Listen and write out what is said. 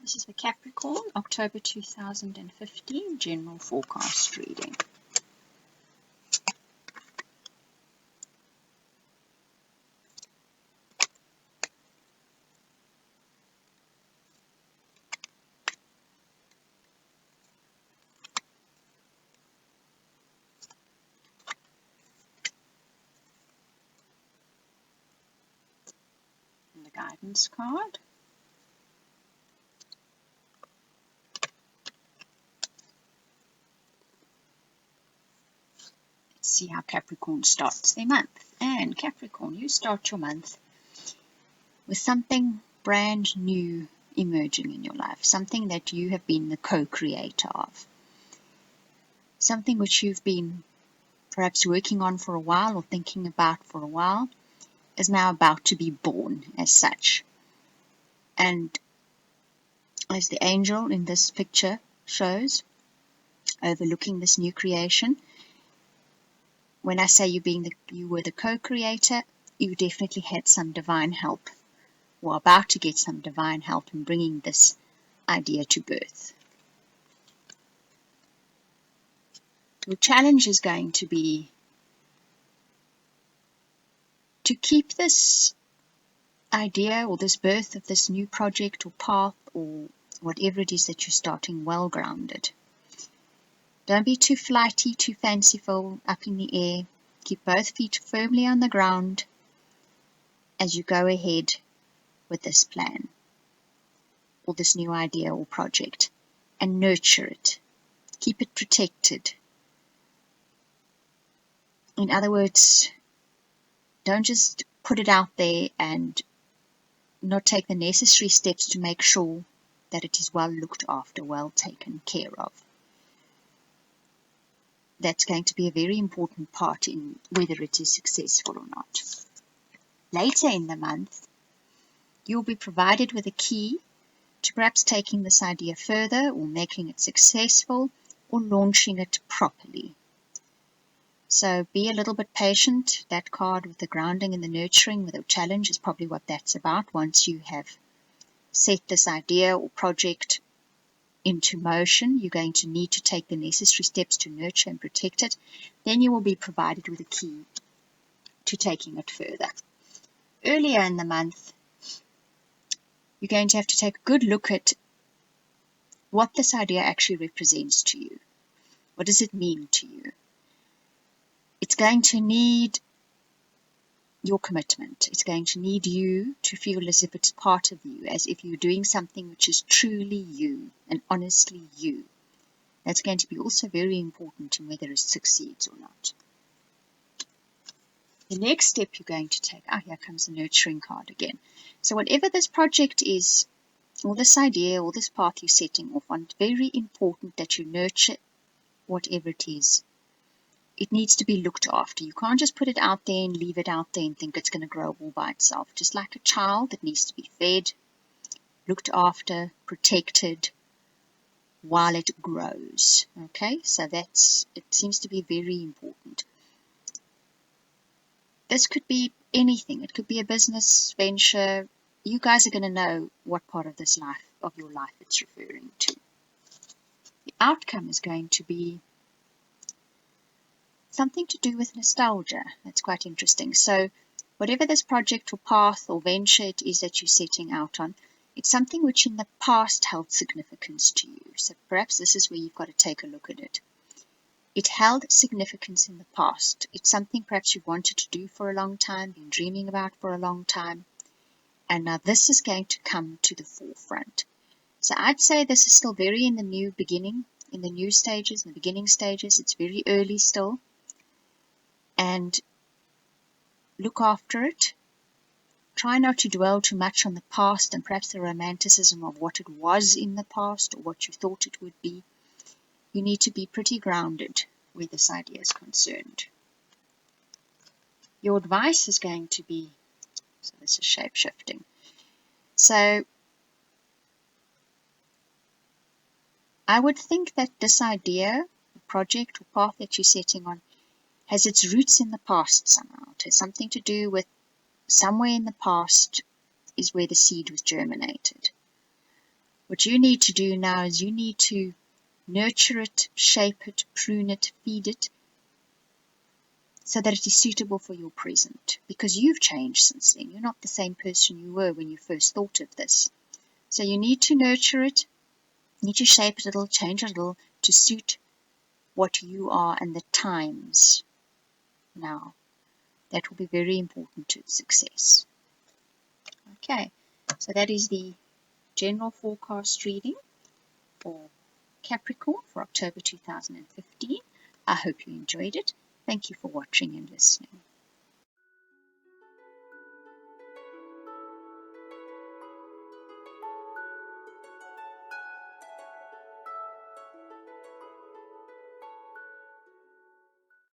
This is the Capricorn, October 2015 general forecast reading. And the guidance card. See how Capricorn starts their month. And Capricorn, you start your month with something brand new emerging in your life, something that you have been the co-creator of, something which you've been perhaps working on for a while or thinking about for a while is now about to be born as such. And as the angel in this picture shows, overlooking this new creation, when I say you were the co-creator, you definitely had some divine help, or about to get some divine help in bringing this idea to birth. Your challenge is going to be to keep this idea or this birth of this new project or path or whatever it is that you're starting well grounded. Don't be too flighty, too fanciful, up in the air. Keep both feet firmly on the ground as you go ahead with this plan or this new idea or project, and nurture it. Keep it protected. In other words, don't just put it out there and not take the necessary steps to make sure that it is well looked after, well taken care of. That's going to be a very important part in whether it is successful or not. Later in the month, you'll be provided with a key to perhaps taking this idea further or making it successful or launching it properly. So be a little bit patient. That card with the grounding and the nurturing with a challenge is probably what that's about. Once you have set this idea or project into motion, you're going to need to take the necessary steps to nurture and protect it. Then you will be provided with a key to taking it further. Earlier in the month, you're going to have to take a good look at what this idea actually represents to you. What does it mean to you? It's going to need your commitment. It's going to need you to feel as if it's part of you, as if you're doing something which is truly you and honestly you. That's going to be also very important in whether it succeeds or not. The next step you're going to take, here comes the nurturing card again. So whatever this project is, or this idea, or this path you're setting off on, it's very important that you nurture whatever it is. It needs to be looked after. You can't just put it out there and leave it out there and think it's going to grow all by itself. Just like a child, it needs to be fed, looked after, protected while it grows. Okay, so it seems to be very important. This could be anything. It could be a business venture. You guys are going to know what part of your life it's referring to. The outcome is going to be something to do with nostalgia. That's quite interesting. So whatever this project or path or venture it is that you're setting out on, it's something which in the past held significance to you. So perhaps this is where you've got to take a look at it. It held significance in the past. It's something perhaps you've wanted to do for a long time, been dreaming about for a long time. And now this is going to come to the forefront. So I'd say this is still very in the new beginning, in the new stages, in the beginning stages. It's very early still. And look after it. Try not to dwell too much on the past and perhaps the romanticism of what it was in the past or what you thought it would be. You need to be pretty grounded where this idea is concerned. Your advice is going to be, so this is shape-shifting. So I would think that this idea, project or path that you're setting on, has its roots in the past somehow. It has something to do with somewhere in the past is where the seed was germinated. What you need to do now is you need to nurture it, shape it, prune it, feed it, so that it is suitable for your present, because you've changed since then. You're not the same person you were when you first thought of this. So you need to nurture it, you need to shape it a little, change it a little to suit what you are and the times now. That will be very important to its success. Okay, so that is the general forecast reading for Capricorn for October 2015. I hope you enjoyed it. Thank you for watching and listening.